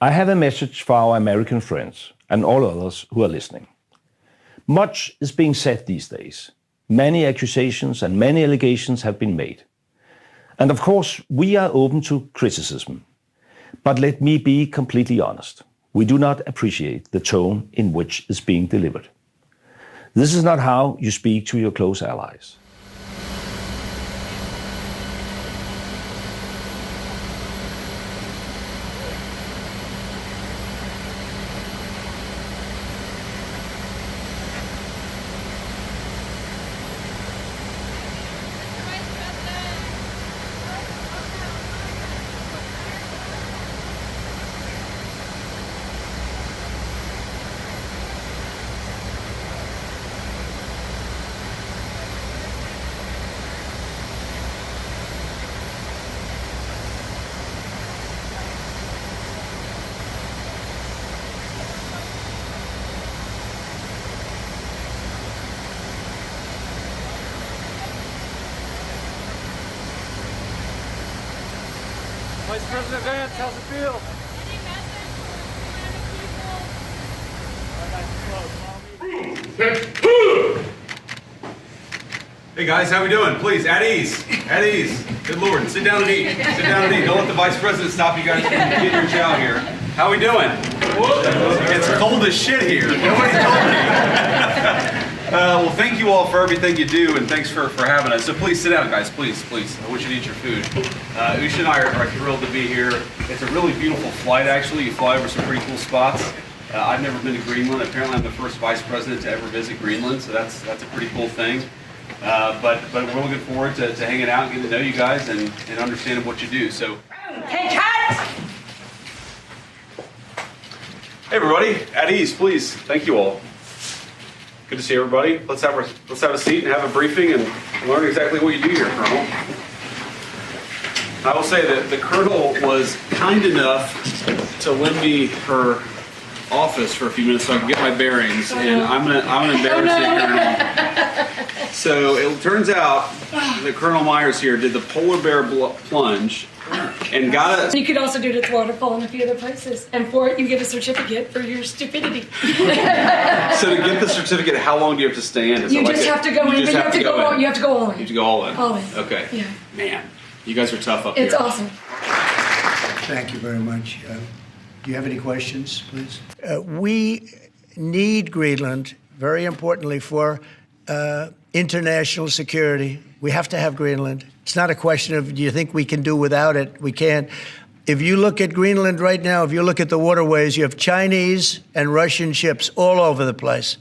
I have a message for our American friends and all others who are listening. Much is being said these days. Many accusations and many allegations have been made. And of course, we are open to criticism. But let me be completely honest. We do not appreciate the tone in which it's being delivered. This is not how you speak to your close allies. Vice President Vance, how's it feel? Hey guys, how we doing? Please, at ease. At ease. Good Lord, sit down and eat. Sit down and eat. Don't let the Vice President stop you guys from getting your chow here. How we doing? It's cold as shit here. Nobody told me. Well, thank you all for everything you do, and thanks for having us. So please sit down, guys. Please, please. I want you to eat your food. Usha and I are thrilled to be here. It's a really beautiful flight, actually. You fly over some pretty cool spots. I've never been to Greenland. Apparently, I'm the first vice president to ever visit Greenland, so that's a pretty cool thing. But we're looking forward to hanging out and getting to know you guys and understanding what you do. So, Hey, cut! hey everybody, at ease, please. Thank you all. Good to see everybody. Let's have a seat and have a briefing and learn exactly what you do here, Colonel. I will say that the Colonel was kind enough to lend me her office for a few minutes so I can get my bearings, and I'm gonna embarrass you, Colonel. So it turns out that Colonel Myers here did the polar bear plunge and got us. You could also do it at the waterfall and a few other places, and for it you get a certificate for your stupidity. So to get the certificate, how long do you have to stand? You just have to go in, but you have to go all in. You have to go all in. You have to go all in. All in. Okay. Yeah. Man, you guys are tough up here. It's awesome. Thank you very much. Do you have any questions, please? We need Greenland, very importantly, for international security. We have to have Greenland. It's not a question of, do you think we can do without it? We can. If you look at Greenland right now, if you look at the waterways, you have Chinese and Russian ships all over the place.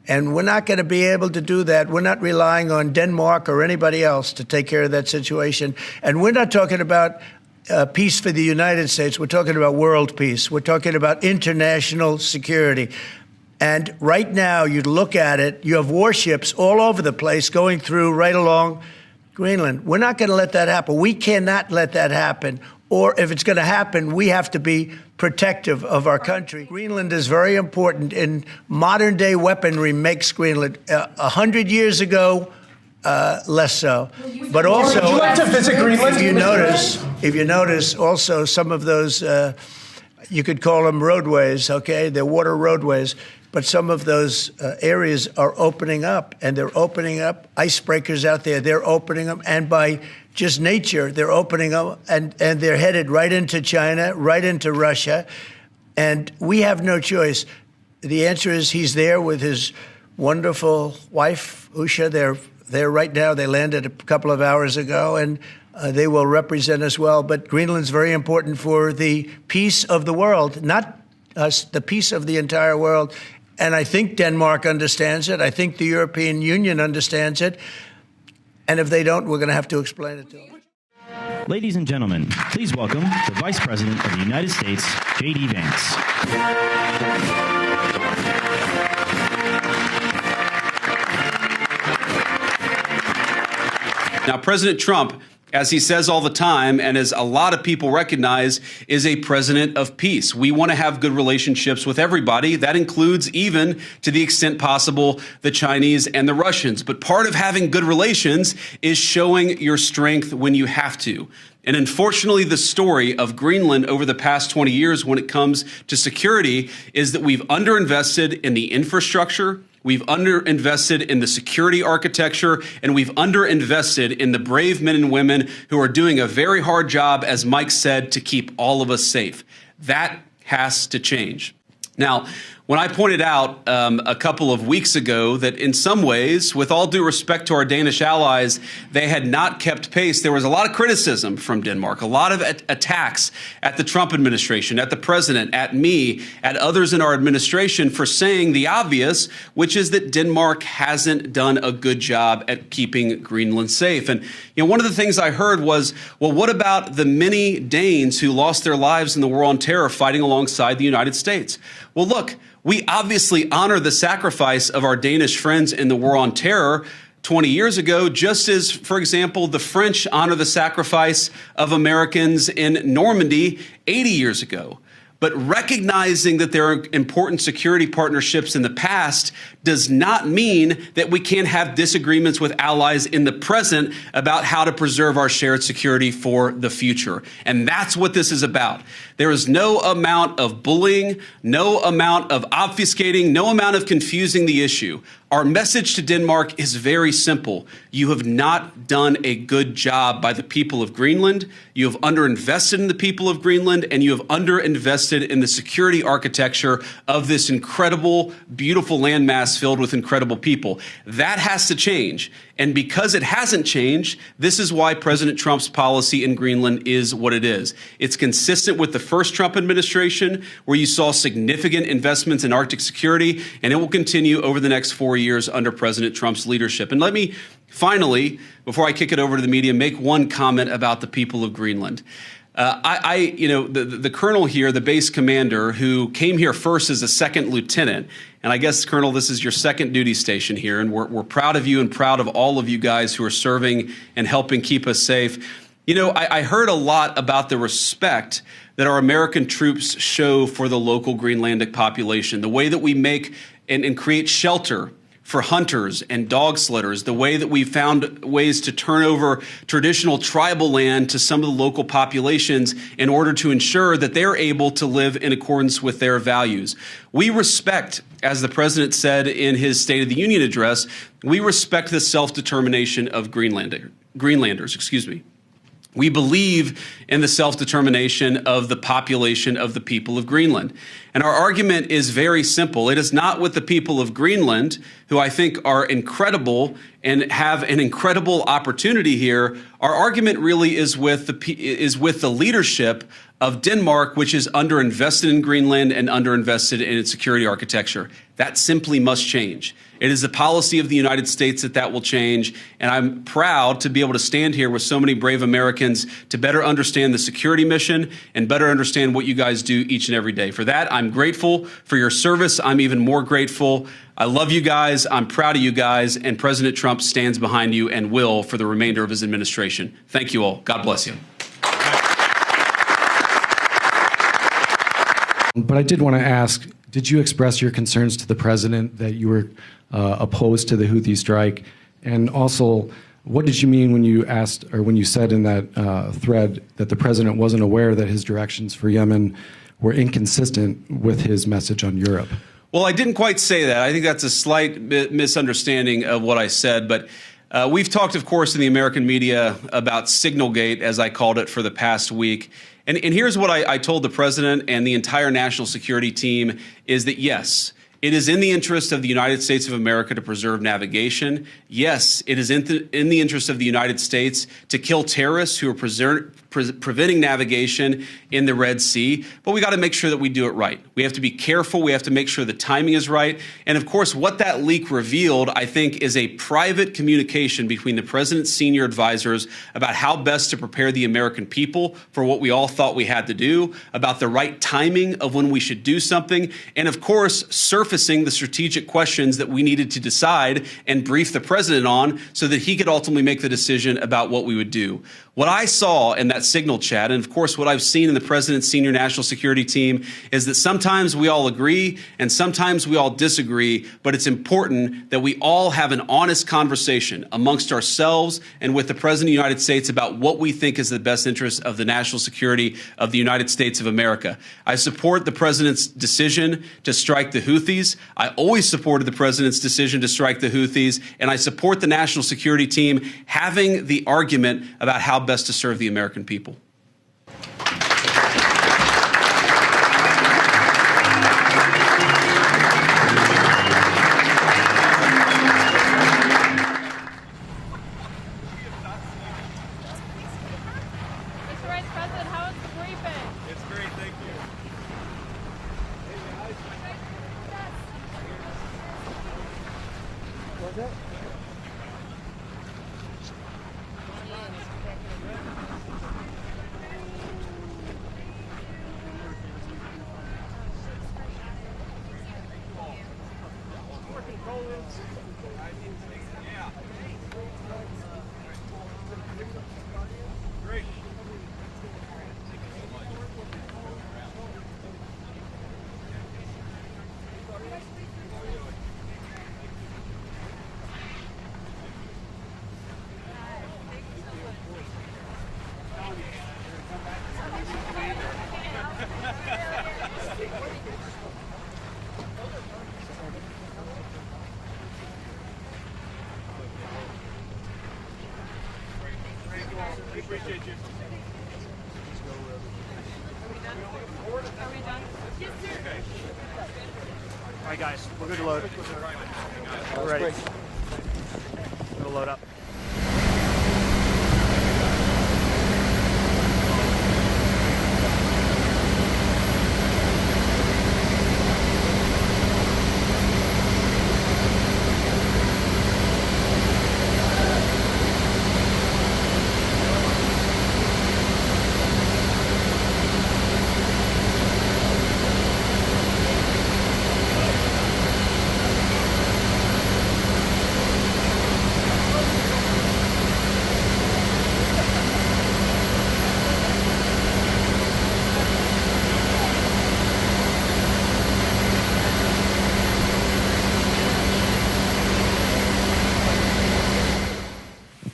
And we're not going to be able to do that. We're not relying on Denmark or anybody else to take care of that situation. And we're not talking about peace for the United States. We're talking about world peace. We're talking about international security. And right now, you look at it, you have warships all over the place going through right along Greenland. We're not going to let that happen. We cannot let that happen. Or if it's going to happen, we have to be protective of our country. Greenland is very important, and modern day weaponry makes Greenland 100 years ago, less so. But also, Would you like to visit Greenland? if you notice, also some of those, you could call them roadways, okay? They're water roadways. But some of those areas are opening up, and they're opening up icebreakers out there. They're opening them, and by just nature, they're opening them, and they're headed right into China, right into Russia. And we have no choice. The answer is he's there with his wonderful wife, Usha. They're there right now. They landed a couple of hours ago, and they will represent us well. But Greenland's very important for the peace of the world, not us, the peace of the entire world. And I think Denmark understands it. I think the European Union understands it. And if they don't, we're going to have to explain it to them. Ladies and gentlemen, please welcome the Vice President of the United States, JD Vance. Now, President Trump, as he says all the time, and as a lot of people recognize, is a president of peace. We want to have good relationships with everybody. That includes, even to the extent possible, the Chinese and the Russians. But part of having good relations is showing your strength when you have to. And unfortunately, the story of Greenland over the past 20 years when it comes to security is that we've underinvested in the infrastructure, we've underinvested in the security architecture, and we've underinvested in the brave men and women who are doing a very hard job, as Mike said, to keep all of us safe. That has to change. Now, when I pointed out a couple of weeks ago that in some ways, with all due respect to our Danish allies, they had not kept pace, there was a lot of criticism from Denmark, a lot of attacks at the Trump administration, at the president, at me, at others in our administration for saying the obvious, which is that Denmark hasn't done a good job at keeping Greenland safe. And one of the things I heard was, well, what about the many Danes who lost their lives in the war on terror fighting alongside the United States? Well, look, we obviously honor the sacrifice of our Danish friends in the war on terror 20 years ago, just as, for example, the French honor the sacrifice of Americans in Normandy 80 years ago. But recognizing that there are important security partnerships in the past does not mean that we can't have disagreements with allies in the present about how to preserve our shared security for the future. And that's what this is about. There is no amount of bullying, no amount of obfuscating, no amount of confusing the issue. Our message to Denmark is very simple. You have not done a good job by the people of Greenland. You have underinvested in the people of Greenland, and you have underinvested in the security architecture of this incredible, beautiful landmass filled with incredible people. That has to change. And because it hasn't changed, this is why President Trump's policy in Greenland is what it is. It's consistent with the first Trump administration, where you saw significant investments in Arctic security, and it will continue over the next 4 years under President Trump's leadership. And let me finally, before I kick it over to the media, make one comment about the people of Greenland. The colonel here, the base commander, who came here first as a second lieutenant, and I guess, Colonel, this is your second duty station here, and we're proud of you and proud of all of you guys who are serving and helping keep us safe. I heard a lot about the respect that our American troops show for the local Greenlandic population, the way that we make and create shelter for hunters and dog sledders, the way that we found ways to turn over traditional tribal land to some of the local populations in order to ensure that they're able to live in accordance with their values. We respect, as the president said in his State of the Union address, we respect the self-determination of Greenlanders. We believe in the self-determination of the population of the people of Greenland. And our argument is very simple. It is not with the people of Greenland, who I think are incredible and have an incredible opportunity here. Our argument really is with the leadership of Denmark, which is underinvested in Greenland and underinvested in its security architecture. That simply must change. It is the policy of the United States that will change, and I'm proud to be able to stand here with so many brave Americans to better understand the security mission and better understand what you guys do each and every day. For that, I'm grateful for your service. I'm even more grateful. I love you guys. I'm proud of you guys, and President Trump stands behind you and will for the remainder of his administration. Thank you all. God bless you. But I did want to ask, did you express your concerns to the president that you were opposed to the Houthi strike? And also, what did you mean when you asked, or when you said in that thread that the president wasn't aware that his directions for Yemen were inconsistent with his message on Europe? Well, I didn't quite say that. I think that's a slight misunderstanding of what I said. But we've talked, of course, in the American media about Signalgate, as I called it, for the past week. And here's what I told the president and the entire national security team is that, yes, it is in the interest of the United States of America to preserve navigation. Yes, it is in the interest of the United States to kill terrorists who are preventing navigation in the Red Sea. But we got to make sure that we do it right. We have to be careful. We have to make sure the timing is right. And of course, what that leak revealed, I think, is a private communication between the president's senior advisors about how best to prepare the American people for what we all thought we had to do, about the right timing of when we should do something, and of course, surfacing the strategic questions that we needed to decide and brief the president on so that he could ultimately make the decision about what we would do. What I saw in that that signal chat. And of course, what I've seen in the president's senior national security team is that sometimes we all agree and sometimes we all disagree, but it's important that we all have an honest conversation amongst ourselves and with the President of the United States about what we think is the best interest of the national security of the United States of America. I support the president's decision to strike the Houthis. I always supported the president's decision to strike the Houthis, and I support the national security team having the argument about how best to serve the American people. Appreciate you. Are we done? Yes, sir. Okay. All right, guys, we're good to load. We're ready. We're going to load up.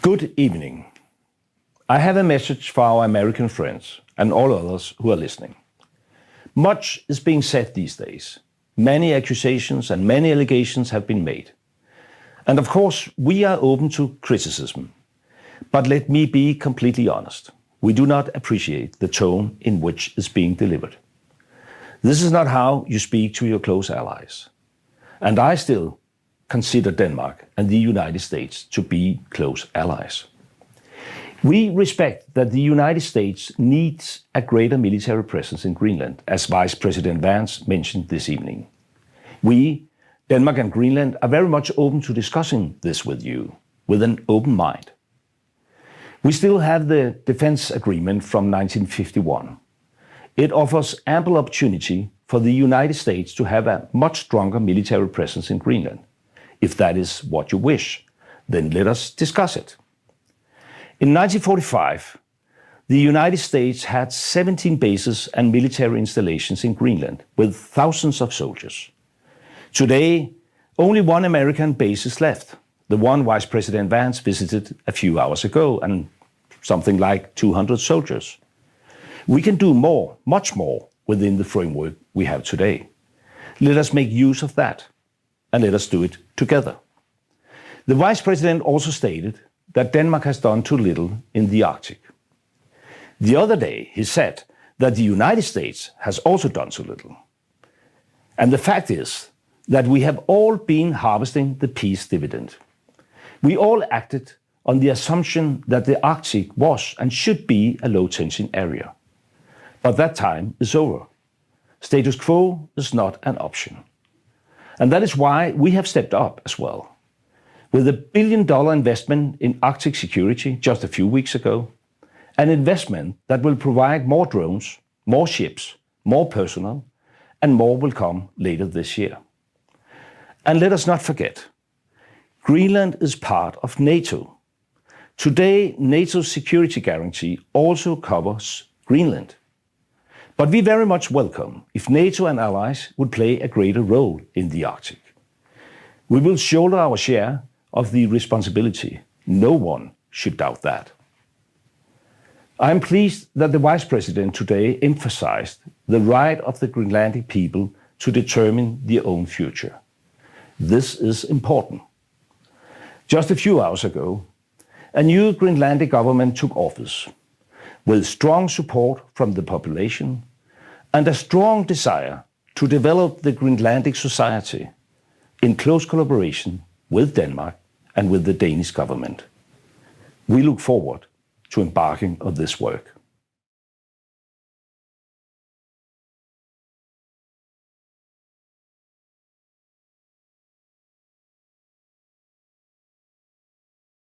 Good evening. I have a message for our American friends and all others who are listening. Much is being said these days. Many accusations and many allegations have been made. And of course, we are open to criticism. But let me be completely honest. We do not appreciate the tone in which it's being delivered. This is not how you speak to your close allies. And I still consider Denmark and the United States to be close allies. We respect that the United States needs a greater military presence in Greenland, as Vice President Vance mentioned this evening. We, Denmark and Greenland, are very much open to discussing this with you, with an open mind. We still have the defense agreement from 1951. It offers ample opportunity for the United States to have a much stronger military presence in Greenland. If that is what you wish, then let us discuss it. In 1945, the United States had 17 bases and military installations in Greenland with thousands of soldiers. Today, only one American base is left, the one Vice President Vance visited a few hours ago, and something like 200 soldiers. We can do more, much more, within the framework we have today. Let us make use of that, and let us do it together. The Vice President also stated that Denmark has done too little in the Arctic. The other day, he said that the United States has also done too little. And the fact is that we have all been harvesting the peace dividend. We all acted on the assumption that the Arctic was and should be a low-tension area. But that time is over. Status quo is not an option. And that is why we have stepped up as well. With $1 billion investment in Arctic security just a few weeks ago, an investment that will provide more drones, more ships, more personnel, and more will come later this year. And let us not forget, Greenland is part of NATO. Today, NATO's security guarantee also covers Greenland. But we very much welcome if NATO and allies would play a greater role in the Arctic. We will shoulder our share of the responsibility. No one should doubt that. I am pleased that the Vice President today emphasized the right of the Greenlandic people to determine their own future. This is important. Just a few hours ago, a new Greenlandic government took office with strong support from the population and a strong desire to develop the Greenlandic society in close collaboration with Denmark and with the Danish government. We look forward to embarking on this work.